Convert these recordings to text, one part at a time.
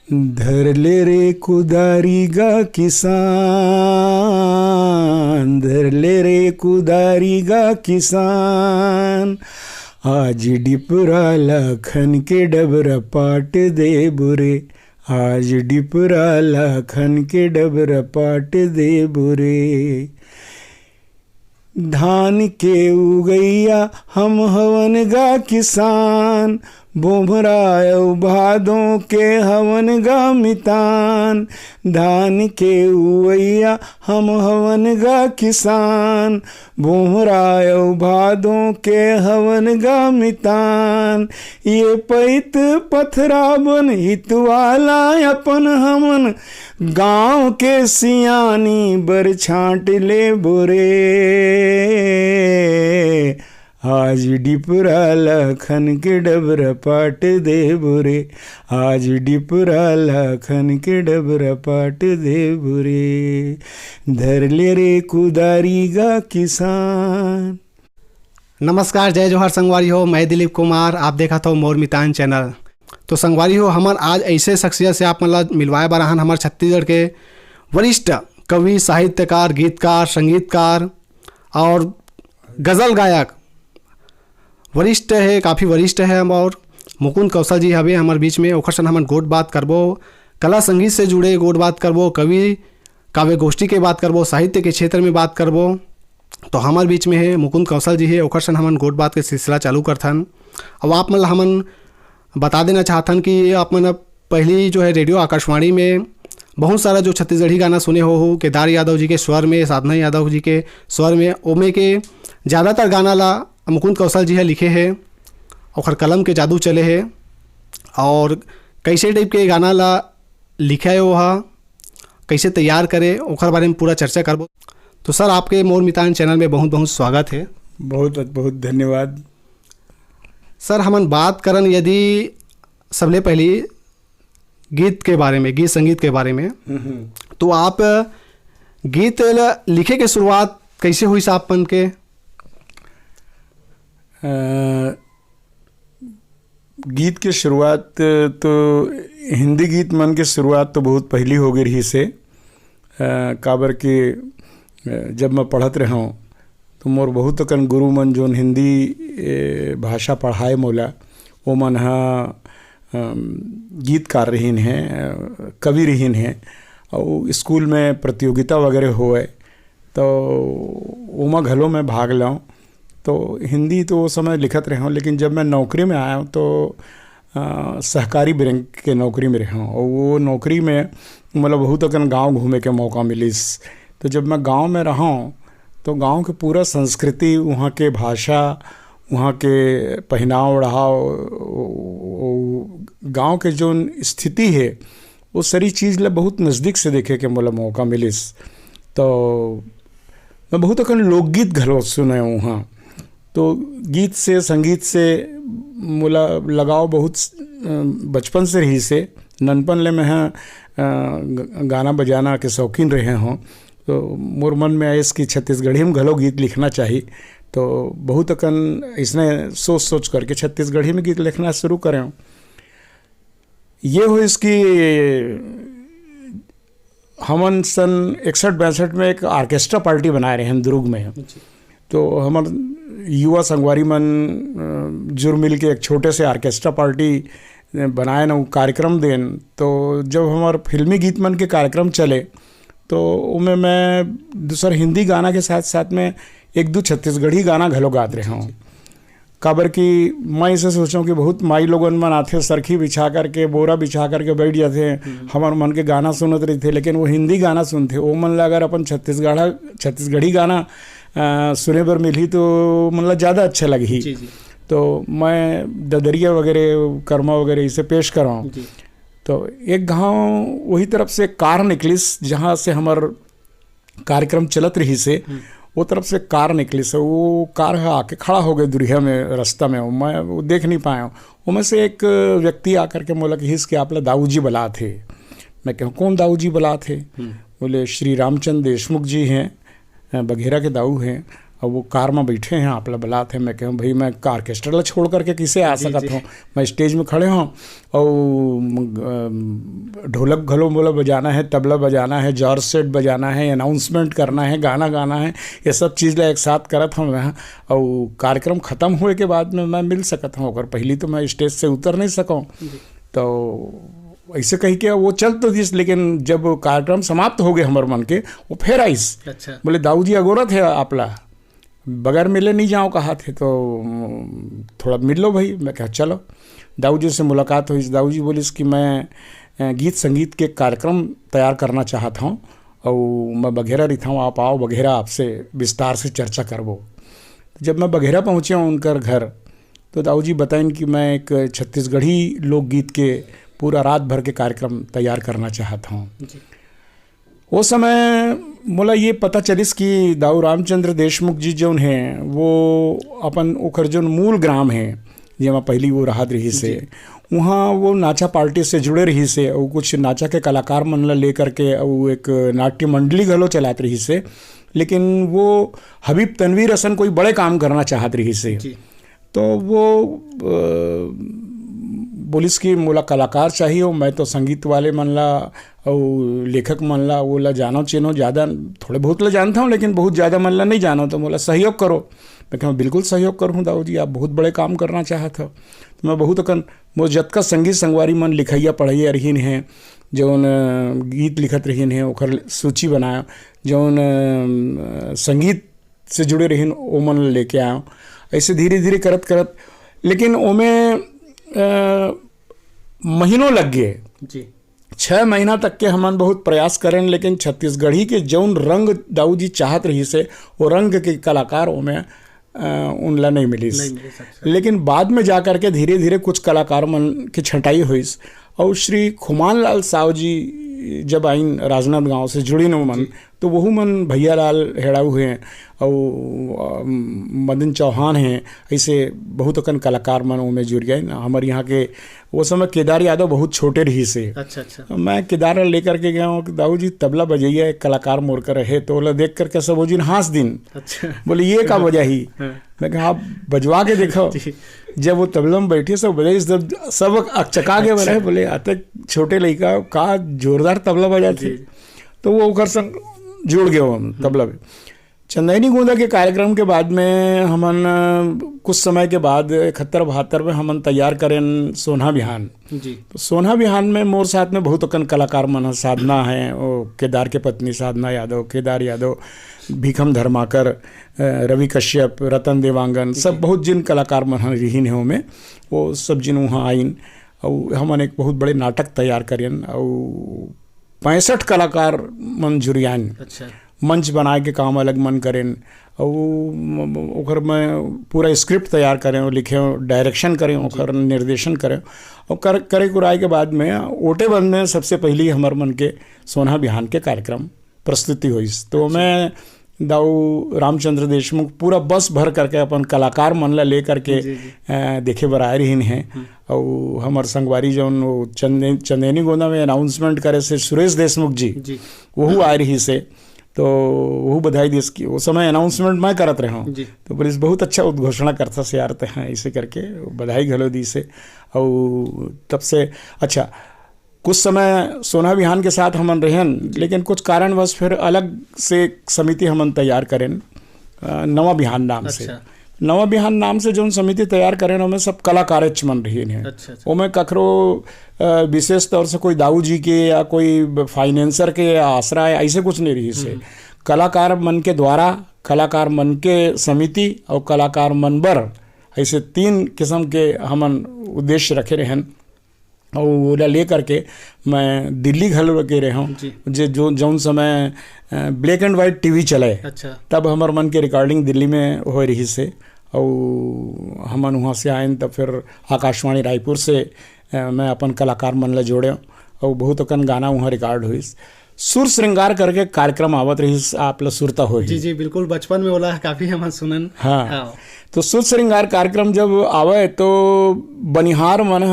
धर ले रे कुदारी गा किसान, धर ले रे कुदारी गा किसान, आज डिपरा लाखन के डबरा पाट दे बुरे, आज डिपरा लाखन के डबरा पाट दे बुरे। धान के उगैया हम हवन गा किसान, बोभरायो भादों के हवन गा मितान। धान के उगैया हम हवन गा किसान, बोभरायो भादों के हवन गा मितान। ये पैत पथरा बन हितवाला अपन हमन, गाँव के सियानी बर छांट ले बुरे, आज डिपरा लाखन के डबरा पाट दे बुरे, आज डिपरा लाखन के डबरा पाट दे बुरे। धर ले रे कुदारी गा किसान। नमस्कार, जय जोहार संगवारी हो। मैं दिलीप कुमार, आप देखा था मोर मितान चैनल। तो संगवारी हो, हमार आज ऐसे शख्सियत से आप मतलब मिलवाए बारहन हमारे छत्तीसगढ़ के वरिष्ठ कवि, साहित्यकार, गीतकार, संगीतकार और गज़ल गायक वरिष्ठ है, काफ़ी वरिष्ठ है। हम और मुकुंद कौशल जी हवे हमारे बीच में। ओखर सन हमन गोट बात करबो, कला संगीत से जुड़े गोट बात करबो, कवि काव्य गोष्ठी के बात करबो, साहित्य के क्षेत्र में बात करबो। तो हमारे बीच में है मुकुंद कौशल जी है। ओखर सन हमन गोट बात के सिलसिला चालू करथन। अब आप मतलब हमन बता देना चाहथन कि आप मन पहली जो है रेडियो आकाशवाणी में बहुत सारा जो छत्तीसगढ़ी गाना सुने हो केदार यादव जी के स्वर में, साधना यादव जी के स्वर में, ओमे के ज़्यादातर गाना ला मुकुंद कौशल जी है लिखे है, और कलम के जादू चले है। और कैसे टाइप के गाना ला लिखा है वह कैसे तैयार करे ओखर बारे में पूरा चर्चा करबो। तो सर, आपके मोर मितान चैनल में बहुत बहुत स्वागत है। बहुत बहुत धन्यवाद। सर, हमन बात करन यदि सबले पहली गीत के बारे में, गीत संगीत के बारे में, तो आप गीत लिखे के शुरुआत कैसे हुई साहबपन के? गीत की शुरुआत तो हिंदी गीत मन के शुरुआत तो बहुत पहली हो गई रही से। काबर के जब मैं पढ़त रहा हूँ तो मोर बहुत कन गुरु मन जोन हिंदी भाषा पढ़ाए मोला, वो मन गीतकार रहीन हैं, कवि रहीन हैं। और स्कूल में प्रतियोगिता वगैरह होए तो ओमा घलों में भाग लाऊं। तो हिंदी तो वो समय लिखत रहा हूँ, लेकिन जब मैं नौकरी में आया हूँ तो सहकारी बैंक के नौकरी में रहा हूँ। और वो नौकरी में मतलब बहुत अकन गांव घूमे के मौका मिलिस। तो जब मैं गांव में रहा हूँ तो गांव के पूरा संस्कृति, वहाँ के भाषा, वहाँ के पहनाव ओढ़ाव, गांव के जो स्थिति है वो सारी चीज़ ला बहुत नज़दीक से देखे के मोला मौका मिलिस। तो मैं बहुत अकन लोकगीत घलो सुने वहाँ। तो गीत से, संगीत से मोला लगाव बहुत बचपन से रही से। ननपन ले मैं गाना बजाना के शौकीन रहे हों। तो मोर मन में आयस कि छत्तीसगढ़ी में घलो गीत लिखना चाहिए। तो बहुत अकन इसने सोच सोच करके छत्तीसगढ़ी में गीत लिखना शुरू करें। ये हो इसकी हमन सन 61-62 में एक ऑर्केस्ट्रा पार्टी बनाए रहे हैं दुर्ग में। तो हमार युवा संगवारी मन जुड़ मिल के एक छोटे से ऑर्केस्ट्रा पार्टी बनाए ना, कार्यक्रम देन। तो जब हमार फिल्मी गीत मन के कार्यक्रम चले तो उनमें मैं दूसर हिंदी गाना के साथ साथ में एक दो छत्तीसगढ़ी गाना घलो गात रहा हूँ। काबर कि मैं इसे सोचा कि बहुत माई लोगन मन आते, सरखी बिछा करके, बोरा बिछा करके बैठ जाते हैं, हमारे मन के गाना सुनत रही थे, लेकिन वो हिंदी गाना सुनते। वो मन ला अगर अपन छत्तीसगढ़ी गाना सुने पर मिली तो मतलब ज़्यादा अच्छा लगी। तो मैं ददरिया वगैरह, कर्मा वगैरह इसे पेश कराऊँ। तो एक गाँव वही तरफ से कार निकलिस जहाँ से हमार कार्यक्रम चलत रही से, वो तरफ से कार निकली से। वो कार आके खड़ा हो गए दुरिया में, रास्ता में। मैं वो देख नहीं पाया। उनमें से एक व्यक्ति आकर के बोला कि हिस के आप दाऊ जी बुला थे। मैं कहूँ कौन दाऊ जी बुला थे? बोले श्री रामचंद्र देशमुख जी हैं, बघेरा के दाऊ हैं। और वो कार में बैठे हैं, आप बला थे। मैं कहूँ भाई मैं ऑर्केस्ट्रा छोड़ करके किसे आ सकता हूँ, मैं स्टेज में खड़े हूँ और ढोलक घलो बोला बजाना है, तबला बजाना है, जॉर्ज सेट बजाना है, अनाउंसमेंट करना है, गाना गाना है, ये सब चीज़ एक साथ करत हूँ मैं। और कार्यक्रम ख़त्म हुए के बाद में मैं मिल सकता हूँ, अगर पहली तो मैं स्टेज से उतर नहीं सकूँ। तो ऐसे कही के वो चल तो दिस, लेकिन जब कार्यक्रम समाप्त हो गए हमारे मन के, वो फिर आइस। अच्छा। बोले दाऊ जी अगोरत है आपला, बगैर मिले नहीं जाओ कहा थे, तो थोड़ा मिल लो भाई। मैं कहा चलो। दाऊ जी से मुलाकात हुई। दाऊ जी बोलिस कि मैं गीत संगीत के कार्यक्रम तैयार करना चाहता हूँ और मैं बघेरा रहता हूँ, आप आओ बघेरा, आपसे विस्तार से चर्चा करबो। जब मैं बघेरा पहुँचे हूँ उनकर घर, तो दाऊ जी बताएं कि मैं एक छत्तीसगढ़ी लोकगीत के पूरा रात भर के कार्यक्रम तैयार करना चाहता हूँ। वो समय मोला ये पता चलिस कि दाऊ रामचंद्र देशमुख जी जो हैं वो अपन ओखर जो मूल ग्राम है जहाँ पहली वो राहत रही से, वहाँ वो नाचा पार्टी से जुड़े रही से और कुछ नाचा के कलाकार मन ला लेकर के और एक नाट्य मंडली घलो चलात रही से। लेकिन वो हबीब तनवीर हसन कोई बड़े काम करना चाहत रही से, तो वो बोलिस कि मोला कलाकार चाहिए और मैं तो संगीत वाले मन ला और लेखक मन ला वो ला जानो चेनो, ज़्यादा थोड़े बहुत ला जानता हूँ लेकिन बहुत ज़्यादा मन ला नहीं जानो, तो मोला सहयोग करो। मैं कहूँ बिल्कुल सहयोग करूँ दाऊ जी, आप बहुत बड़े काम करना चाहत हो। तो मैं बहुत अकन मोर जतका संगीत संगवारी मन लिखैया पढ़ैया रहीन हैं, जौन गीत लिखत रहीन हैं ओखर सूची बनाया, जौन संगीत से जुड़े रहीन ओ मन लेके आयो। ऐसे धीरे धीरे करत करत, लेकिन ओमे महीनों लग गए जी। 6 महीना तक के हमन बहुत प्रयास करें, लेकिन छत्तीसगढ़ी के जौन रंग दाऊ जी चाहत रही से वो रंग के कलाकार में उनला नहीं मिली। लेकिन बाद में जा कर के धीरे धीरे कुछ कलाकार मन की छंटाई हुई और श्री खुमान लाल साव जी जब आइन राजनांदगांव से जुड़ी न मन, तो वहू मन भैया लाल हेड़ाऊ हैं और मदन चौहान हैं, ऐसे बहुत अकन कलाकार मन में जुड़ गए। हमारे यहाँ के वो समय केदार यादव बहुत छोटे रही से। अच्छा। मैं केदार लेकर के गया हूँ कि दाऊ जी तबला बजाइए, एक कलाकार मोर कर रहे, तो बोला देख करके सब वो जी हंस दिन। अच्छा। बोले ये का वजह ही? मैं कहा आप बजवा के देखो। जब वो तबला में बैठे सब बजाई, सब अकचका के बने। बोले आते छोटे लड़का का जोरदार तबला बजा थे, तो वो ओकर संग जुड़ गए हम तबला में। चंदैनी गोंदा के कार्यक्रम के बाद में हमन कुछ समय के बाद 71-72 में हमन तैयार करें सोना बिहान जी। तो सोना बिहान में मोर साथ में बहुत अकन कलाकार मन, साधना है, वो केदार के पत्नी साधना यादव, केदार यादव, भीखम धर्माकर, रवि कश्यप, रतन देवांगन, सब बहुत जिन कलाकार मन रहीन है में, वो सब जिन वहाँ आइन और हमन एक बहुत बड़े नाटक तैयार करें और 65 कलाकार मन जुरियान। अच्छा। मंच बनाए के काम अलग मन करें और ओकर में पूरा स्क्रिप्ट तैयार करें और लिखें, डायरेक्शन करें, ओकर निर्देशन करें और करे कुराए के बाद में ओटे बंद में सबसे पहली हमार मन के सोना बिहान के कार्यक्रम प्रस्तुति हुई। तो मैं दाऊ रामचंद्र देशमुख पूरा बस भर करके अपन कलाकार मन ला ले करके देखे बर आए रही हैं। और हमार संगवारी जौन वो चंदेनी गोंदा में अनाउंसमेंट करे से सुरेश देशमुख जी वहू आए रही से, तो वो बधाई देश की वो समय अनाउंसमेंट मैं करत रहा हूँ। तो पुलिस बहुत अच्छा उद्घोषणा करता से आते हैं, ऐसे करके बधाई घलो दी से। और तब से अच्छा कुछ समय सोना बिहान के साथ हमन रहें, लेकिन कुछ कारणवश फिर अलग से समिति हमन तैयार करें नवा बिहान नाम से। नवा बिहान नाम से जो समिति तैयार करें उनमें सब कलाकार मन रही हैं। उनमें कखरो विशेष तौर से कोई दाऊ जी के या कोई फाइनेंसर के आसरा है, ऐसे कुछ नहीं रही से। कलाकार मन के द्वारा, कलाकार मन के समिति और कलाकार मनबर, ऐसे 3 किस्म के हमन उद्देश्य रखे रहें। और वो ले करके मैं दिल्ली घर के रहा हूँ, जो जौन समय ब्लैक एंड वाइट टीवी चले। अच्छा। तब हमार मन के रिकॉर्डिंग दिल्ली में हो रही से और हमन वहाँ से आए, तब फिर आकाशवाणी रायपुर से मैं अपन कलाकार मन ला जोड़े और बहुत अकन गाना वहाँ रिकॉर्ड हुई। सुर श्रृंगार करके कार्यक्रम आवत रही, आप ला सुरता हो जी बिल्कुल, बचपन में बोला काफ़ी हम सुनन। हाँ। तो सुर श्रृंगार कार्यक्रम जब आवे तो बनिहार मन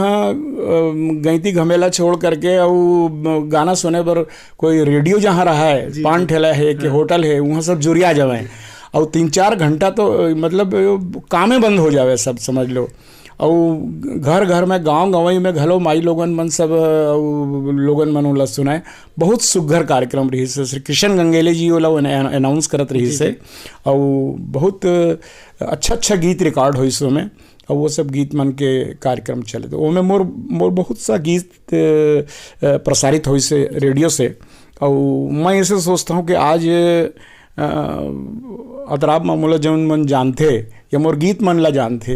गैती घमेला छोड़ करके और गाना सुने पर कोई रेडियो जहाँ रहा है, पान ठेला है कि होटल है, वहाँ सब जुरिया जावे और 3-4 घंटा तो मतलब कामे बंद हो जावे सब, समझ लो। और घर घर में, गांव गंवई में घलो माई लोगन मन सब लोगन मन ओला सुनाए। बहुत सुघर कार्यक्रम रही से, श्री किशन गंगेले जी ओला अनाउंस करत रही से, और बहुत अच्छा अच्छा गीत रिकॉर्ड हुई सो में, और वो सब गीत मन के कार्यक्रम चले। तो वो में मोर बहुत सा गीत प्रसारित हुई से रेडियो से। और मैं ऐसे सोचता हूँ कि आज अतराब में मोला जौन मन जानते या मोर गीत मन ला जानते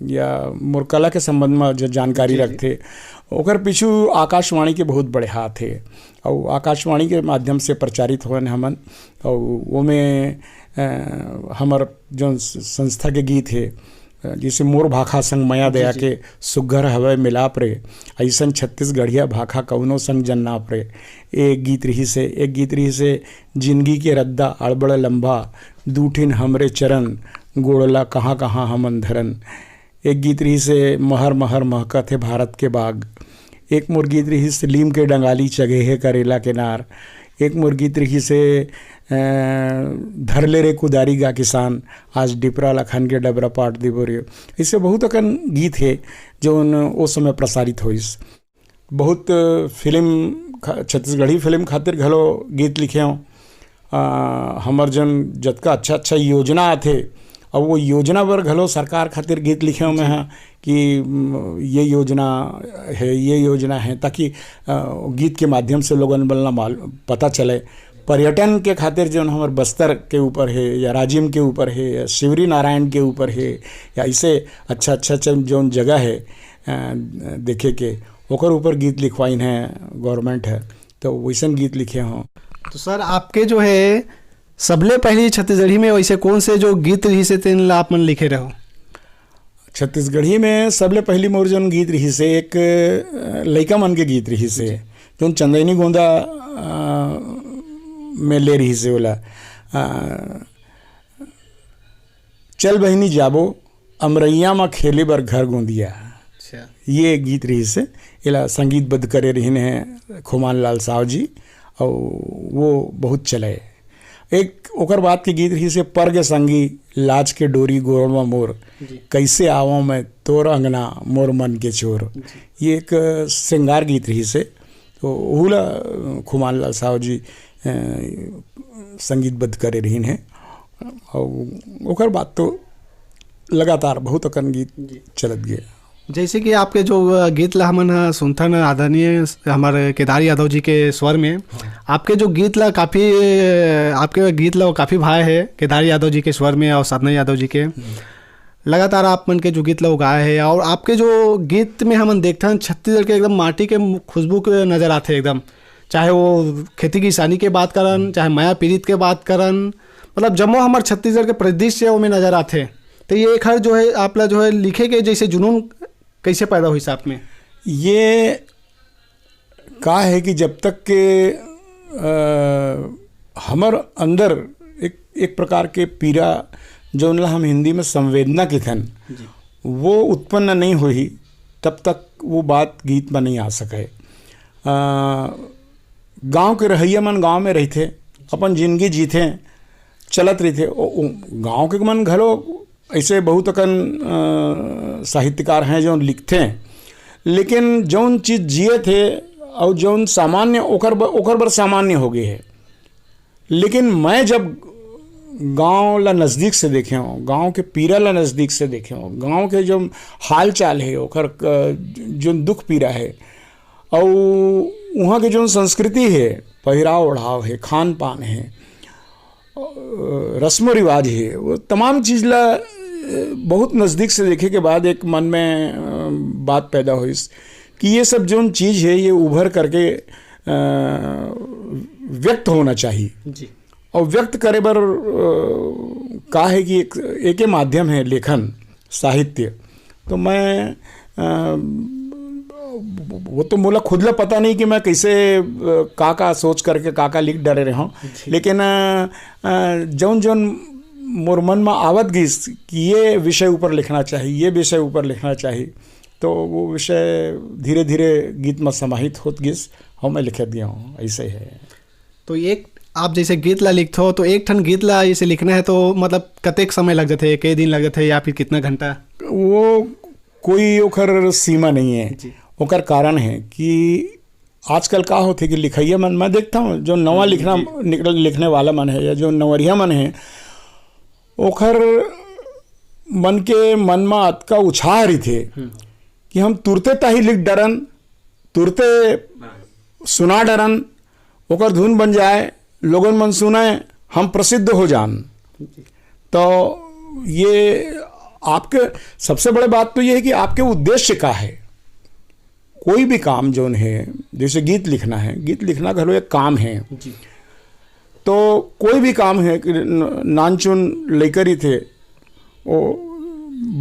या मोर कला के संबंध में जो जानकारी रखते, ओकर पीछू आकाशवाणी के बहुत बड़े हाथ है। और आकाशवाणी के माध्यम से प्रचारित होने हमन, और वो में हमर जो संस्था के गीत है, जैसे मोर भाखा संग मया दया के सुघर हवे मिलाप रे, ऐसन छत्तीसगढ़िया भाखा कौनो संग जन्नाप रे। एक गीत रही से जिंदगी के रद्दा अड़बड़ लंबा, दूठिन हमरे चरण गोड़ला कहाँ कहाँ हमन धरन। एक गीत रही से महर महर महकत है भारत के बाग। एक मोर गीत रही से लीम के डंगाली चगे है करेला के नार। एक मोर गीत रही से धरले रे कुदारी गा किसान, आज डिपरा लखन के डबरा पाट दी बोरियो। इससे बहुत अकन गीत है जो उस समय प्रसारित होइस। बहुत फिल्म, छत्तीसगढ़ी फिल्म खातिर घलो गीत लिखे हों। हमर जन जतका अच्छा अच्छा योजना आथे, और वो योजना पर घलो सरकार खातिर गीत लिखे में है कि ये योजना है, ताकि गीत के माध्यम से लोगन बलना पता चले। पर्यटन के खातिर जो हमारे बस्तर के ऊपर है, या राजिम के ऊपर है, या शिवरी नारायण के ऊपर है, या ऐसे अच्छा जो जगह है देखे के, ओकर ऊपर गीत लिखवाइन है गवर्नमेंट है, तो वैसन गीत लिखे हों। तो सर आपके जो है सबले पहली छत्तीसगढ़ी में वैसे कौन से जो गीत रही से तेन ला आप मन लिखे रहो? छत्तीसगढ़ी में सबले पहली मोर जौन गीत रही से, एक लइका मन के गीत रही से, जो चंदैनी गोंदा में ले रही से बोला, चल बहिनी जाबो अमरैया में खेले बर घर गोंदिया। अच्छा, ये गीत रही से इला संगीतबद्ध करे रही हैं खुमान लाल साव जी, और वो बहुत चले। एक ओकर बात के गीत रही से, पर के संगी लाज के डोरी गोरवा मोर, कैसे आवों मैं तोर अंगना मोर मन के चोर। ये एक श्रृंगार गीत रही से, तो ओला खुमान लाल साव जी संगीतबद्ध करे रही हैं। और ओकर बात तो लगातार बहुत अकन गीत चलत गए। जैसे कि आपके जो गीत ला हमन सुनथन आदरणीय हमारे केदार यादव जी के स्वर में, आपके जो गीत ला काफ़ी भाए है केदार यादव जी के स्वर में और साधना यादव जी के। लगातार आप मन के जो गीत ला गाए है, और आपके जो गीत में हमन देखथन छत्तीसगढ़ के एकदम माटी के खुशबू के नज़र आते एकदम, चाहे वो खेती किसानी के बात करन, चाहे माया पीड़ित के बात करन, मतलब जम्मो हमारे छत्तीसगढ़ के परिदृश्य वो में नज़र आते। तो ये एक हर जो है आप ला जो है लिखे के जैसे जुनून कैसे पैदा हुई साथ में? ये का है कि जब तक के हमर अंदर एक प्रकार के पीड़ा जो हम हिंदी में संवेदना के थन, वो उत्पन्न नहीं हुई, तब तक वो बात गीत में नहीं आ सके। गांव के रहिया मन गांव में रहते, अपन जिंदगी जीते चलत रही थे। गांव के मन घलो ऐसे बहुत अकन साहित्यकार हैं जो लिखते हैं, लेकिन जौन चीज़ जिए थे और जौन सामान्य ओकर बर सामान्य हो गए है। लेकिन मैं जब गांव ला नज़दीक से देखे हूँ, गांव के पीड़ा ला नज़दीक से देखे हूँ, गांव के जो हाल चाल है, ओकर जो दुख पीड़ा है, और वहाँ के जो संस्कृति है, पहराव ओढ़ाव है, खान पान है, रस्म रिवाज है, वो तमाम चीज़ ला बहुत नज़दीक से देखे के बाद एक मन में बात पैदा हुई कि ये सब जो चीज़ है ये उभर करके व्यक्त होना चाहिए जी। और व्यक्त करे बर का है कि एक माध्यम है लेखन साहित्य। तो मैं वो तो मोला खुद ला पता नहीं कि मैं कैसे का सोच करके का लिख डरे रहा हूँ, लेकिन जौन मोर मन में आवत गई कि ये विषय ऊपर लिखना चाहिए, ये विषय ऊपर लिखना चाहिए, तो वो विषय धीरे धीरे गीत में समाहित होत गई और मैं लिख दिया हूँ। ऐसे है। तो एक आप जैसे गीत ला लिखते हो तो एक ठन गीत ला जैसे लिखना है तो मतलब कतेक समय लग जाते, कई दिन लग जाते या फिर कितना घंटा? वो कोई ओकर सीमा नहीं है। ओकर कारण है कि आजकल का होते कि लिखैया मन, मैं देखता हूँ जो नवा लिखने वाला मन है या जो नवरिया मन है, ओखर मन के मन में अतका उछाह रही थे कि हम तुरते ताही लिख डरन, तुरते सुना डरन, ओकर धुन बन जाए, लोगन मन सुने, हम प्रसिद्ध हो जान। तो ये आपके सबसे बड़े बात तो ये है कि आपके उद्देश्य का है। कोई भी काम जो है, जैसे गीत लिखना है, गीत लिखना घलो एक काम है जी। तो कोई भी काम है कि नानचुन लेकर ही थे, वो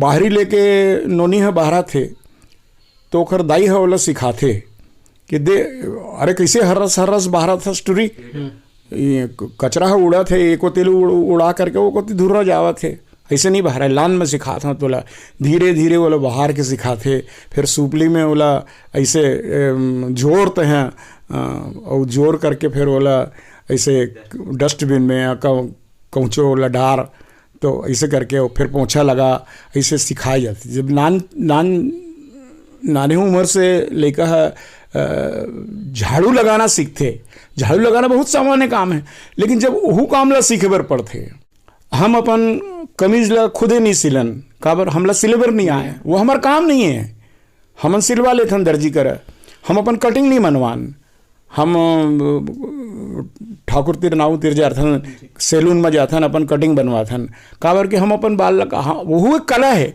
बाहरी लेके नोनी है बाहरा थे, तो ओखर दाई है वाला सिखाते कि दे अरे कैसे हरस बाहरा था स्टोरी, कचरा है उड़ा थे, एको तेल उड़ा करके वो कोती धुर्रा जावा थे, ऐसे नहीं बाहर है। लान में सिखाता हूँ तोला, धीरे धीरे बोला बाहर के सिखाते, फिर सूपली में बोला ऐसे जोड़ते हैं और जोड़ करके फिर बोला ऐसे डस्टबिन में कौचो वाला डार, तो ऐसे करके फिर पोंछा लगा, ऐसे सिखाई जाती। जब नानी उम्र से लेकर झाड़ू लगाना सीखते, झाड़ू लगाना बहुत सामान्य काम है, लेकिन जब वह काम ला सीखे बर पड़ते, हम अपन कमीज ला खुदे नहीं सिलन, काबर हमला सिलेबर नहीं आए, वो हमार काम नहीं है, हमन सिलवा लेथन दर्जी कर, हम अपन कटिंग नहीं मनवान, हम ठाकुर तिर नाऊ तिर जाथन, सैलून में जाथन, अपन कटिंग बनवाथन, काबर के हम अपन बाल लगा, हाँ वो एक कला है,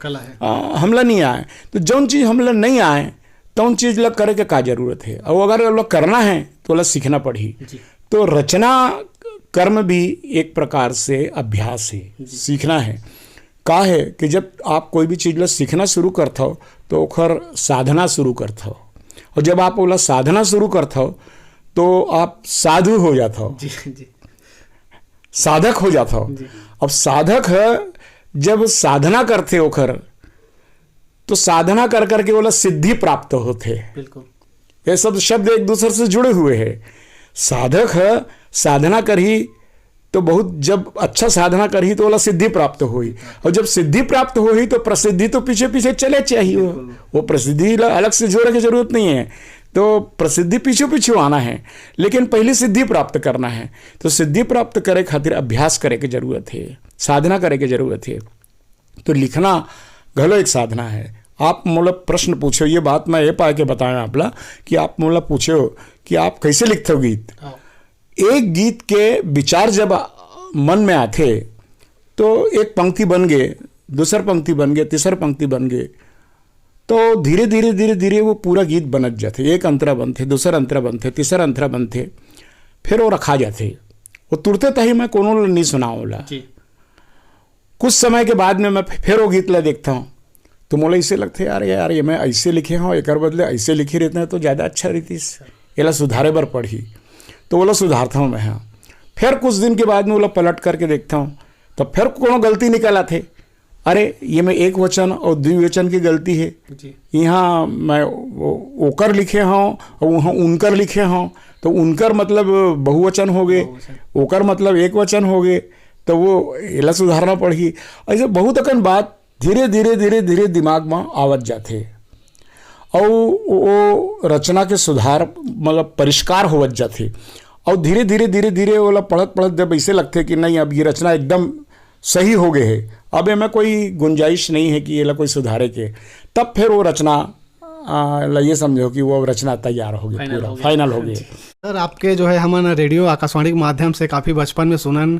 हमला नहीं आए। तो जौन चीज़ हमला नहीं आए तौन चीज़ ला करे के का जरूरत है, और अगर लोग करना है तो ला सीखना पड़ी। तो रचना कर्म भी एक प्रकार से अभ्यास है, सीखना है। का है कि जब आप कोई भी चीज़ ला सीखना शुरू करते हो तो ओखर साधना शुरू करते हो, और जब आप ओला साधना शुरू करते हो तो आप साधु हो जाते हो, साधक हो जाते हो। अब साधक है जब साधना करते ओखर, तो साधना कर करके बोला सिद्धि प्राप्त होते। बिल्कुल, ये सब शब्द एक दूसरे से जुड़े हुए हैं। साधक है, साधना करी तो बहुत, जब अच्छा साधना करी तो बोला सिद्धि प्राप्त हुई, और जब सिद्धि प्राप्त हुई तो प्रसिद्धि तो पीछे पीछे चले चाहिए, वो प्रसिद्धि अलग से जोड़ने की जरूरत नहीं है, तो प्रसिद्धि पीछे पीछे आना है, लेकिन पहले सिद्धि प्राप्त करना है। तो सिद्धि प्राप्त करे खातिर अभ्यास करे की जरूरत है, साधना करे की जरूरत है। तो लिखना घलो एक साधना है। आप मोला प्रश्न पूछो, ये बात मैं ये पा के बताया आपला कि आप मोला पूछो कि आप कैसे लिखते हो गीत। एक गीत के विचार जब मन में आते तो एक पंक्ति बन गए, दूसर पंक्ति बन गए, तीसर पंक्ति बन गए, तो धीरे धीरे धीरे धीरे वो पूरा गीत बनत जाते। एक अंतरा बनते, दूसर अंतरा बनते, तीसर अंतरा बनते, फिर वो रखा जाते। वो तुरते तही मैं कोनो नहीं सुनाऊला। कुछ समय के बाद में मैं फिर वो गीत ला देखता हूँ तो मोला ऐसे लगते यार ये मैं ऐसे लिखे हूँ, एक बदले ऐसे लिखे रहते हैं तो ज़्यादा अच्छा रहती, ये सुधारे बर पढ़ी, तो बोला सुधारता हूँ मैं। हाँ, फिर कुछ दिन के बाद में बोला पलट करके देखता हूँ तो फिर कोनो गलती निकल आते, अरे ये मैं एक वचन और द्विवचन की गलती है, यहाँ मैं ओकर लिखे हूँ और वहाँ उनकर लिखे हूँ, तो उनकर मतलब बहुवचन हो गए, ओकर मतलब एक वचन हो गए, तो वो एला सुधारना पड़ी। ऐसे बहुत अकन बात धीरे धीरे धीरे धीरे दिमाग में आवत जाते, और वो रचना के सुधार मतलब परिष्कार होवत जाते, और धीरे धीरे धीरे धीरे वो पढ़त पढ़त जब ऐसे लगते कि नहीं अब ये रचना एकदम सही हो गए है, अब इसमें कोई गुंजाइश नहीं है कि ये कोई सुधारे के, तब फिर वो रचना ये समझो कि वो रचना तैयार हो गई, पूरा फाइनल हो गई। सर आपके जो है हम रेडियो आकाशवाणी के माध्यम से काफ़ी बचपन में सुनन,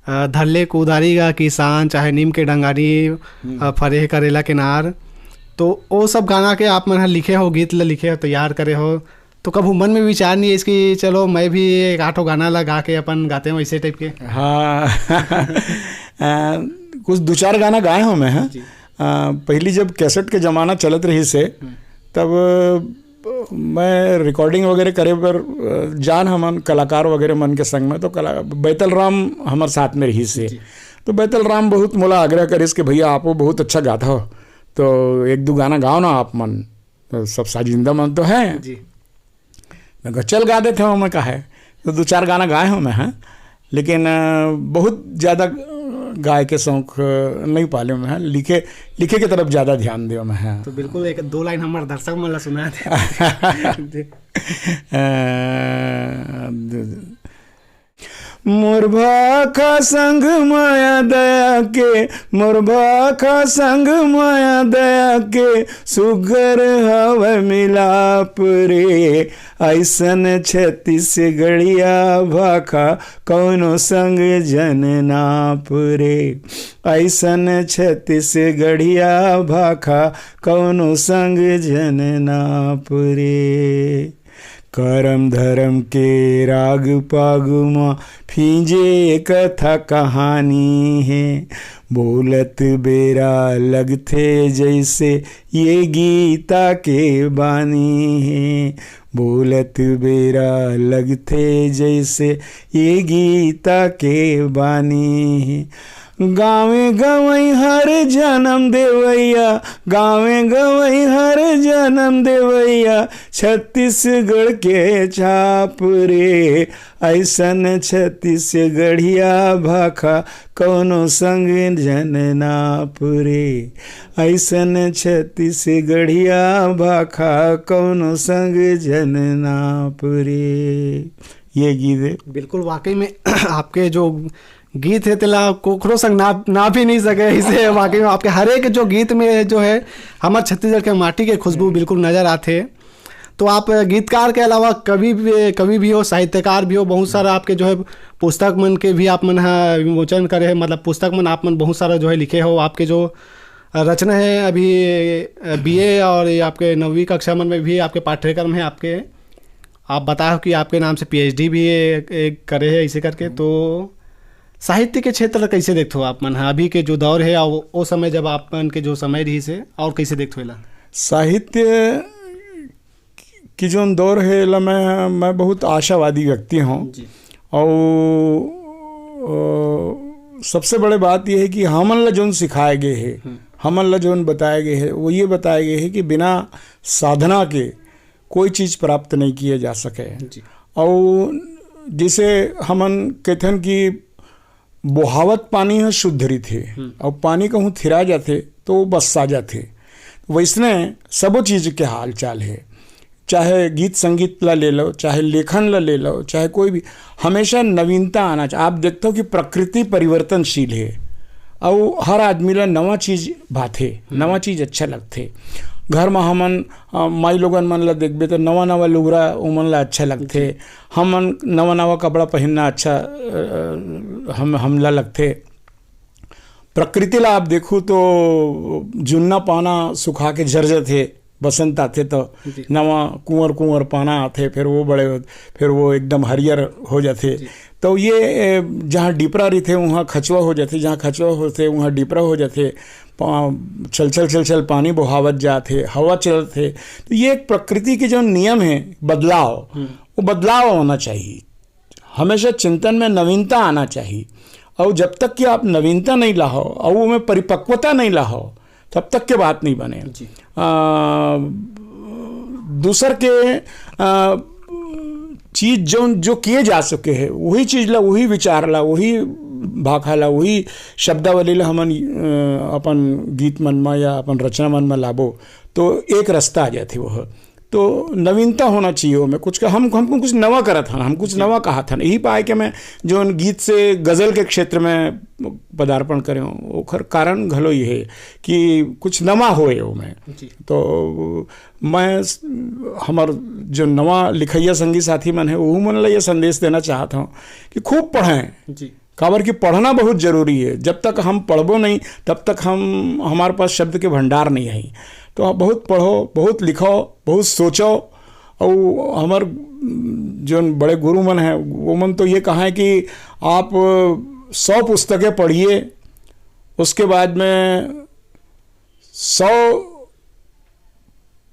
धल्ले कुदारी का किसान, चाहे नीम के डंगारी, फरे करेला किनार, तो वो सब गाना के आप मन लिखे हो, गीत लिखे हो, तैयार करे हो, तो कभी मन में विचार नहीं है इसकी चलो मैं भी एक आठो गाना लगा के अपन गाते हो ऐसे टाइप के? हाँ कुछ दो चार गाना गाए हो मैं। हाँ, पहली जब कैसेट के ज़माना चलत रही से तब मैं रिकॉर्डिंग वगैरह करे पर जान हमन कलाकार वगैरह मन के संग में, तो बैतल राम हमारे साथ में रही से, तो बैतल राम बहुत मोला आग्रह करे कि भैया आप वो बहुत अच्छा गाता हो, तो एक दो गाना गाओ ना आप मन, तो सब साजिंदा मन तो है, मैं चल गा देते हो, मैं कहा है, तो दो चार गाना गाए हूँ मैं। हाँ, लेकिन बहुत ज़्यादा गाय के शौक नहीं पाले में है, लिखे की तरफ ज़्यादा ध्यान दियो में है। तो बिल्कुल एक दो लाइन हमारे दर्शक मन ला सुना दे। मोर भाखा संग माया दया के, मोर भाखा संग माया दया के, सुगर हव मिलाप रे, ऐसन छत्तीसगढ़िया भाखा कौनो संग जन नाप रे, ऐसन छत्तीसगढ़िया भाखा कौनो संग जन नाप रे। करम धर्म के राग पाग माँ फींजे कथा कहानी है, बोलत बेरा लगथे जैसे ये गीता के बानी है, बोलत बेरा लगथे जैसे ये गीता के बानी है। गावे गवई हर जन्म देवैया, गावे गवई हर जन्म देवैया, छत्तीसगढ़ के छाप रे, ऐसन छत्तीसगढ़िया भाखा कौनो संग जन नाप रे, ऐसन छत्तीसगढ़िया भाखा कौनो संग जन नाप रे। ये गीत है। बिल्कुल वाकई में आपके जो गीत है तिला कोखरो संग ना भी नहीं सके, इसे वाकई में आपके हर एक जो गीत में जो है हमारे छत्तीसगढ़ के माटी के खुशबू बिल्कुल नज़र आते। तो आप गीतकार के अलावा कवि भी हो, साहित्यकार भी हो, बहुत सारा आपके जो है पुस्तक मन के भी आप मन विमोचन करे है, मतलब पुस्तक मन आप मन बहुत सारा जो है लिखे हो। आपके जो रचना है अभी BA और आपके 9वीं कक्षा मन में भी आपके पाठ्यक्रम है आपके, आप बताओ कि आपके नाम से PhD भी एक करे है इसे करके। तो साहित्य के क्षेत्र कैसे देखते हो आप मन अभी के जो दौर है और वो समय जब आप मन के जो समय रही से, और कैसे देखते हो? साहित्य की जो दौर है ला मैं बहुत आशावादी व्यक्ति हूँ। और सबसे बड़े बात यह है कि हमन ला जोन सिखाए गए है, हमन ला जोन बताए गए है, वो ये बताए गए है कि बिना साधना के कोई चीज़ प्राप्त नहीं किया जा सके। और जिसे हमन कहथन कि बहावत पानी है शुद्ध रीत है, और पानी कहूँ थिरा जाते तो बसा जाते, वैसने सबो चीज़ के हाल चाल है। चाहे गीत संगीत ला ले लो, चाहे लेखन ला ले लो, चाहे कोई भी, हमेशा नवीनता आना चाहिए। आप देखते हो कि प्रकृति परिवर्तनशील है और हर आदमी ला नवा चीज़ भाथे, नवा चीज़ अच्छा लगते। घर में हमन माई लोगन मन ला देखबे तो नवा नवा लुगरा उमन ला अच्छा लगते, हमन नवा नवा कपड़ा पहनना अच्छा हमला लगते। प्रकृति ला आप देखो तो जुन्ना पाना सुखा के झर थे, बसंत आते तो नवा कुंवर पाना आते, फिर वो बड़े, फिर वो एकदम हरियर हो जाते। तो ये जहाँ डिपरा रहते वहाँ खचवा हो जाते, जहाँ खचवा होते वहाँ डिपरा हो जाते, चल पानी बहावत जाते, हवा चलते। तो ये एक प्रकृति के जो नियम है बदलाव, वो बदलाव होना चाहिए। हमेशा चिंतन में नवीनता आना चाहिए, और जब तक कि आप नवीनता नहीं लाओ और वो में परिपक्वता नहीं लाओ तब तक के बात नहीं बने। दूसर के चीज़ जो किए जा सके है वही चीज़ ला, वही विचार ला, वही भाखा ला, वही शब्दावली ला हमन अपन गीत मन में या अपन रचना मन में लाबो तो एक रास्ता आ जाती। वह तो नवीनता होना चाहिए वो में कुछ का, हमको कुछ नवा करा था, हम कुछ नवा कहा था। यही पाए कि मैं जो गीत से गज़ल के क्षेत्र में पदार्पण करें, ओखर कारण घलो ये है कि कुछ नवा होए वो में। तो मैं हमार जो नवा लिखैया संगी साथी मन है वो मन ला ये संदेश देना चाहता हूँ कि खूब पढ़ें जी, काबर कि पढ़ना बहुत ज़रूरी है। जब तक हम पढ़बो नहीं तब तक हमारे पास शब्द के भंडार नहीं है। तो आप बहुत पढ़ो, बहुत लिखो, बहुत सोचो। और हमार जो बड़े गुरु मन हैं वो मन तो ये कहा है कि आप 100 पुस्तकें पढ़िए, उसके बाद में 100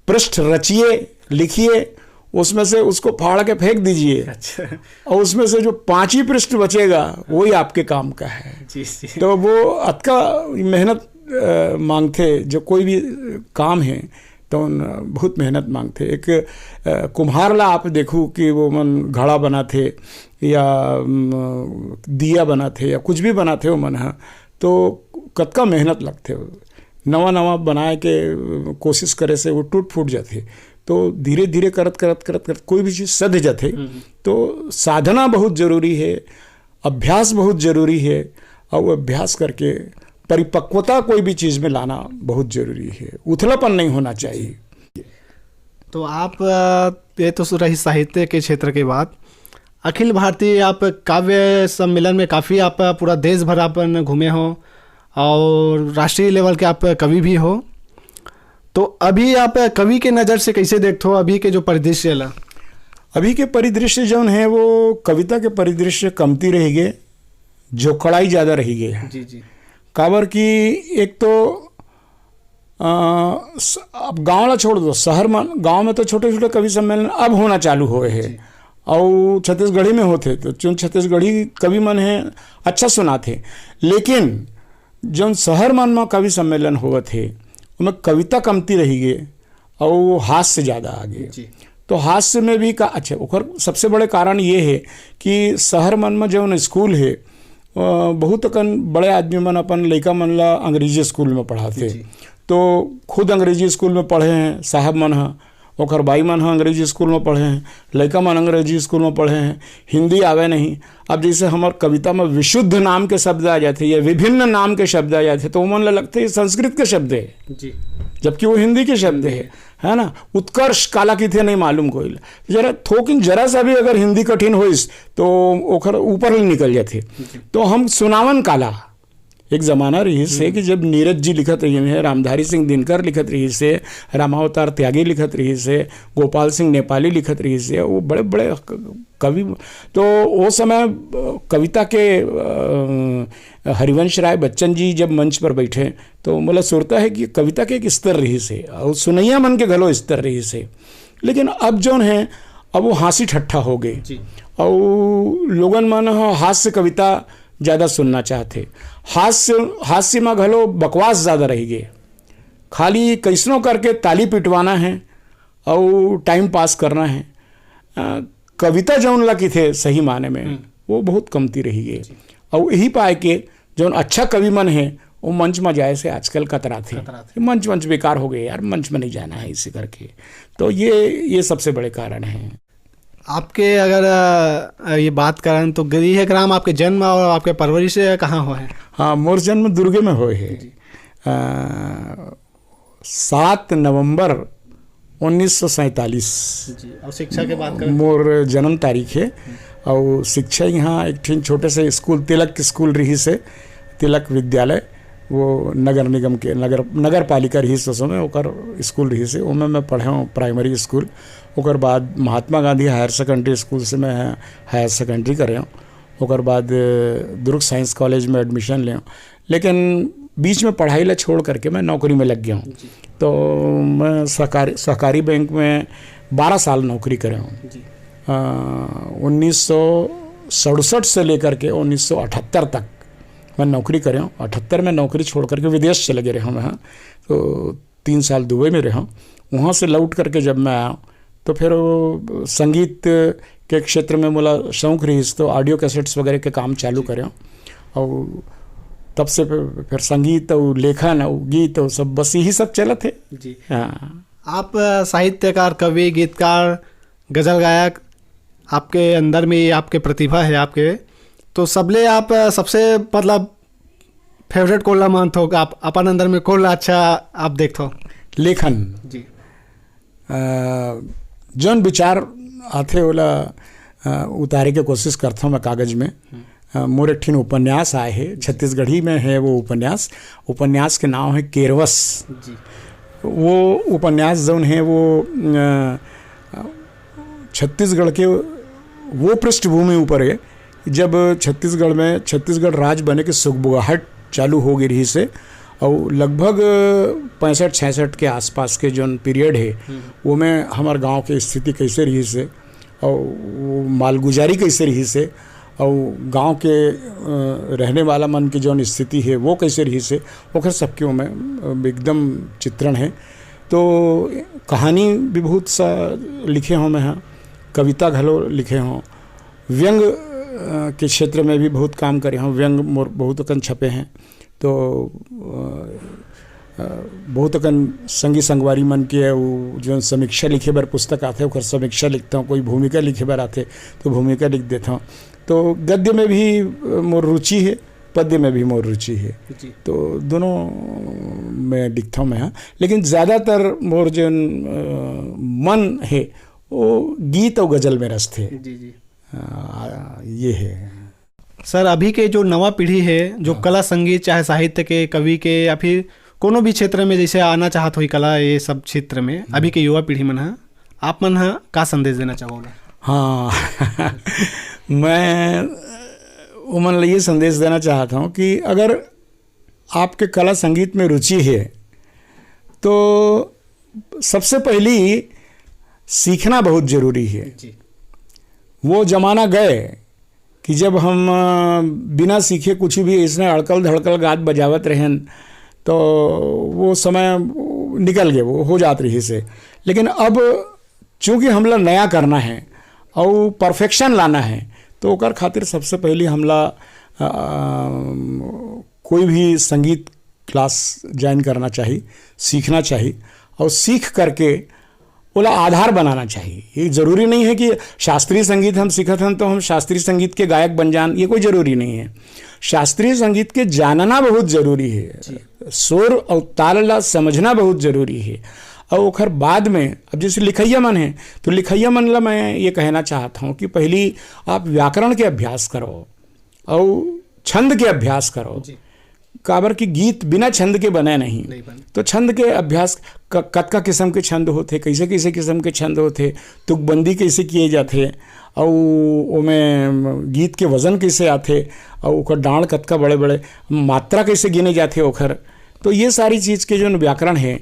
पृष्ठ रचिए, लिखिए, उसमें से उसको फाड़ के फेंक दीजिए। अच्छा। और उसमें से जो 5 ही पृष्ठ बचेगा वही आपके काम का है। जी। तो वो अतका मेहनत मांगते जो कोई भी काम है, तो बहुत मेहनत मांगते। एक कुम्हार ला आप देखूँ कि वो मन घड़ा बना थे या दिया बना थे या कुछ भी बना थे वो मन है, तो कतका मेहनत लगते। नवा नवा बनाए के कोशिश करे से वो टूट फूट जाते। तो धीरे धीरे करत करत करत करत कोई भी चीज़ सध जाते। तो साधना बहुत ज़रूरी है, अभ्यास बहुत ज़रूरी है, और अभ्यास करके परिपक्वता कोई भी चीज़ में लाना बहुत ज़रूरी है। उथलापन नहीं होना चाहिए। तो आप ये तो रही साहित्य के क्षेत्र की बात, अखिल भारतीय आप काव्य सम्मेलन में काफ़ी आप पूरा देश भर आप घूमे हो और राष्ट्रीय लेवल के आप कवि भी हो। तो अभी आप कवि के नज़र से कैसे देखते हो अभी के जो परिदृश्य ला? अभी के परिदृश्य जो है वो कविता के परिदृश्य कमती रह गए, जो कड़ाई ज़्यादा रही गई। जी जी। काबर की एक तो अब गाँव ला छोड़ दो, शहर में गाँव में तो छोटे छोटे कवि सम्मेलन अब होना चालू हुए हैं, और छत्तीसगढ़ी में होते। तो जो छत्तीसगढ़ी कवि मन है अच्छा सुनाते, लेकिन जो शहर मन में कवि सम्मेलन हुए थे उनमें कविता कमती रही गए और हास्य ज़्यादा आ गए। तो हास्य में भी अच्छा ओकर सबसे बड़े कारण ये है कि शहर मन में जो स्कूल है बहुत कन बड़े आदमी मन अपन लड़का मन ला अंग्रेजी स्कूल में पढ़ाते। तो खुद अंग्रेजी स्कूल में पढ़े हैं साहब मन हा, ओकर बाई मन हा अंग्रेजी स्कूल में पढ़े हैं, लड़का मन अंग्रेजी स्कूल में पढ़े हैं, हिंदी आवे नहीं। अब जैसे हमार कविता में विशुद्ध नाम के शब्द आ जाते या विभिन्न नाम के शब्द आ जाते, तो मन लगते संस्कृत के शब्द है जी, जबकि वो हिंदी के शब्द है ना। उत्कर्ष काला की थे नहीं मालूम कोई, जरा थोकिन जरा सा भी अगर हिंदी कठिन होइस तो ओखर ऊपर ही निकल जाते। तो हम सुनावन काला एक ज़माना रही से कि जब नीरज जी लिखत रही है, रामधारी सिंह दिनकर लिखत रही से, रामावतार त्यागी लिखत रही से, गोपाल सिंह नेपाली लिखत रही से, वो बड़े बड़े कवि। तो वो समय कविता के हरिवंश राय बच्चन जी जब मंच पर बैठे तो मुझे सोचता है कि कविता के एक स्तर रही से और सुनैया मन के घलो स्तर रही से। लेकिन अब जो है अब वो हंसी ठट्ठा हो गई और लोगन मन हास्य कविता ज़्यादा सुनना चाहते। हास्य में घलो बकवास ज़्यादा रही गए, खाली कैसनों करके ताली पिटवाना है और टाइम पास करना है। कविता जौन लगी थे सही माने में वो बहुत कमती रही गई। और यही पाए के जौन अच्छा कवि मन है वो मंच में जाए से आजकल कतरा थे। मंच बेकार हो गए यार, मंच में नहीं जाना है इसी करके। तो ये सबसे बड़े कारण हैं। आपके अगर ये बात करें तो गृह ग्राम आपके जन्म और आपके परवरिश कहाँ हुआ है? हाँ, मोर जन्म दुर्गे में हुए है। 7 नवंबर 1947 जी। और शिक्षा के बात करें मोर जन्म तारीख है। और शिक्षा यहाँ एक ठीक छोटे से स्कूल तिलक स्कूल रही से, तिलक विद्यालय, वो नगर निगम के नगर पालिका रही से समय ओकर स्कूल रही से, उनमें मैं पढ़े हूँ प्राइमरी स्कूल। ओकर बाद Mahatma Gandhi higher secondary school से मैं हायर सेकेंडरी करे हूँ। ओकर बाद दुर्ग साइंस कॉलेज में एडमिशन ले हूँ। लेकिन बीच में पढ़ाई ला छोड़ करके मैं नौकरी में लग गया हूँ। तो मैं सहकारी बैंक में 12 साल नौकरी करे हूँ। 1967 से लेकर के 1978 तक मैं नौकरी करे हूँ। 78 में नौकरी छोड़ करके विदेश चले गए रहा मैं। तो 3 साल दुबई में रहा। वहाँ से लौट करके जब मैं आया तो फिर संगीत के क्षेत्र में मोला शौक रही, तो ऑडियो कैसेट्स वगैरह के काम चालू करे हूँ। और तब से फिर संगीत और लेखन और गीत और सब बस यही सब चला थे जी। हाँ, आप साहित्यकार, कवि, गीतकार, गज़ल गायक, आपके अंदर में आपके प्रतिभा है आपके, तो सबले आप सबसे मतलब फेवरेट कोला मानते हो? आप अपन अंदर में कोला अच्छा आप देखते हो? लेखन जी। जौन विचार आते ओला उतारे के कोशिश करता हूँ मैं कागज में। मोर एक ठिन उपन्यास आए है, छत्तीसगढ़ी में है वो उपन्यास के नाम है केरवस जी। वो उपन्यास जौन है वो छत्तीसगढ़ के वो पृष्ठभूमि ऊपर है जब छत्तीसगढ़ राज्य बने के सुगबुगाहट चालू हो गई रही से, और लगभग 65-66 के आसपास के जो पीरियड है वो में हमारे गांव के स्थिति कैसे रही से, और वो मालगुजारी कैसे रही से, और गांव के रहने वाला मन की जो स्थिति है वो कैसे रही से, वो सबके में एकदम चित्रण है। तो कहानी भी बहुत सा लिखे हों मैं, हाँ, कविता घलो लिखे हों, व्यंग के क्षेत्र में भी बहुत काम करे हों, व्यंग मोर बहुत अकन छपे हैं। तो बहुत अकन संगी संगवारी मन के वो जो समीक्षा लिखे बर पुस्तक आते ओकर समीक्षा लिखता हूँ, कोई भूमिका लिखे बर आते तो भूमिका लिख देता हूँ। तो गद्य में भी मोर रुचि है, पद्य में भी मोर रुचि है, तो दोनों में लिखता हूँ मैं, हाँ। लेकिन ज़्यादातर मोर जो मन है वो गीत और गज़ल में रस थे। ये है सर। अभी के जो नवा पीढ़ी है जो कला संगीत चाहे साहित्य के कवि के या फिर कोनो भी क्षेत्र में जैसे आना चाहत हुई कला ये सब क्षेत्र में, अभी के युवा पीढ़ी मन है, आप मन है का संदेश देना चाहोगे? हाँ मैं उमन ये संदेश देना चाहता हूँ कि अगर आपके कला संगीत में रुचि है तो सबसे पहली सीखना बहुत ज़रूरी है। वो ज़माना गए कि जब हम बिना सीखे कुछ भी इसने अड़कल धड़कल गात बजावत रहें, तो वो समय निकल गए, वो हो जात रही से। लेकिन अब चूँकि हमला नया करना है और परफेक्शन लाना है, तो ओकर खातिर सबसे पहले हमला कोई भी संगीत क्लास ज्वाइन करना चाहिए, सीखना चाहिए, और सीख करके ओला आधार बनाना चाहिए। ये ज़रूरी नहीं है कि शास्त्रीय संगीत हम सीखत हैं तो हम शास्त्रीय संगीत के गायक बन जान, ये कोई ज़रूरी नहीं है। शास्त्रीय संगीत के जानना बहुत ज़रूरी है, सुर और ताल ला समझना बहुत ज़रूरी है। और ओखर बाद में अब जैसे लिखैया मन है तो लिखैया मन ला मैं ये कहना चाहता हूँ कि पहली आप व्याकरण के अभ्यास करो और छंद के अभ्यास करो। काबर की गीत बिना छंद के बने नहीं तो छंद के अभ्यास कतका किस्म के छंद होते, कैसे कैसे किस्म के छंद होते, तुकबंदी कैसे किए जाते, और ओमें गीत के वज़न कैसे आते, और ओकर डांड कतका बड़े बड़े, मात्रा कैसे गिने जाते ओखर। तो ये सारी चीज़ के जो व्याकरण है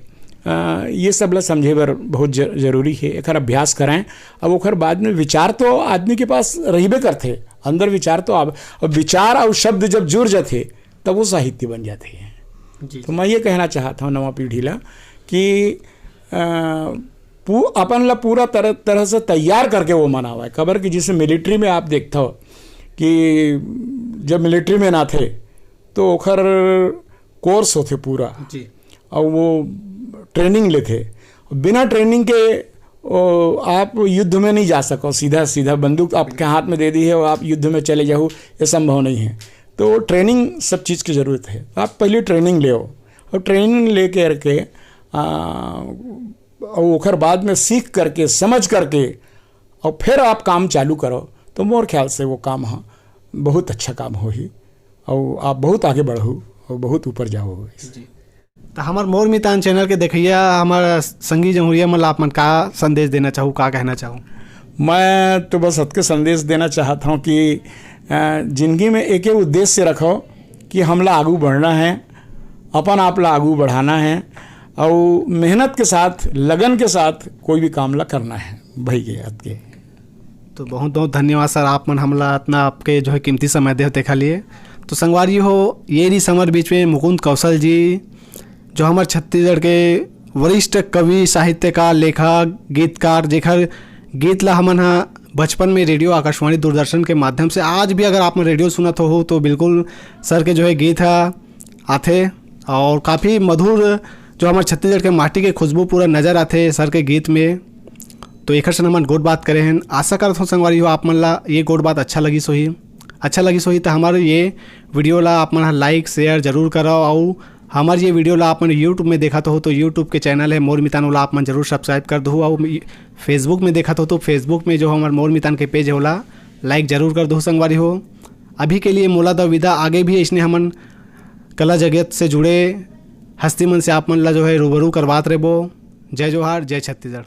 ये सब ला समझे बर बहुत ज़रूरी है। एक अभ्यास कराएं। अब ओखर बाद में विचार तो आदमी के पास रहीबे करते, अंदर विचार तो अब विचार और शब्द जब जुड़ जाते तब वो साहित्य बन जाते हैं। तो मैं ये कहना चाहता हूँ नवा पीढ़ी ला कि अपन ला पूरा तरह से तैयार करके वो मनावा है। खबर कि जैसे मिलिट्री में आप देखते हो कि जब मिलिट्री में ना थे तो ओखर कोर्स होते पूरा जी, और वो ट्रेनिंग लेते। बिना ट्रेनिंग के आप युद्ध में नहीं जा सको, सीधा सीधा बंदूक आपके हाथ में दे दी है और आप युद्ध में चले जाओ, ये संभव नहीं है। तो ट्रेनिंग सब चीज़ की ज़रूरत है। आप पहले ट्रेनिंग ले और ट्रेनिंग ले करके और ओखर बाद में सीख करके समझ करके और फिर आप काम चालू करो तो मोर ख्याल से वो काम हाँ बहुत अच्छा काम हो ही, और आप बहुत आगे बढ़ो और बहुत ऊपर जाओ। तो हमार मोर मितान चैनल के देखिए हमारा संगी जमहूरिया मतलब आप मन का संदेश देना चाहूँ, का कहना चाहूँ? मैं तो बस सबके संदेश देना चाहता हूँ कि जिंदगी में एक ही उद्देश्य रखो कि हमला आगू बढ़ना है, अपन आप ला आगू बढ़ाना है, और मेहनत के साथ लगन के साथ कोई भी काम ला करना है भाई के याद के। तो बहुत बहुत धन्यवाद सर, आप मन हमला इतना आपके जो है कीमती समय दे देखा लिए। तो संगवारी हो ये रही समर बीच में मुकुंद कौशल जी, जो हमारे छत्तीसगढ़ के वरिष्ठ कवि, साहित्यकार, लेखक, गीतकार, जेखर गीत ला हमन हा बचपन में रेडियो, आकाशवाणी, दूरदर्शन के माध्यम से आज भी अगर आपने रेडियो सुना हो तो बिल्कुल सर के जो है गीत है आते, और काफ़ी मधुर जो हमारे छत्तीसगढ़ के माटी के खुशबू पूरा नज़र आते सर के गीत में। तो एक से हमन गोट बात करे हैं। आशा करत हो संगवारी हो आप मन ला ये गोट बात अच्छा लगी सोही तो हमारे ये वीडियो ला आप मन लाइक शेयर जरूर करो, और हमारे ये वीडियो ला आप मन यूट्यूब में देखा तो हो तो यूट्यूब के चैनल है मोर मितान वाला आप मन जरूर सब्सक्राइब कर दो, और फेसबुक में देखा तो फेसबुक में जो हमारे मोर मितान के पेज है वाला लाइक जरूर कर दो संगवारी हो। अभी के लिए मोला द विदा, आगे भी इसने हमन कला जगत से जुड़े हस्ती मन से आप मन ला जो है रूबरू करवात रहे। जय जोहार, जय छत्तीसगढ़।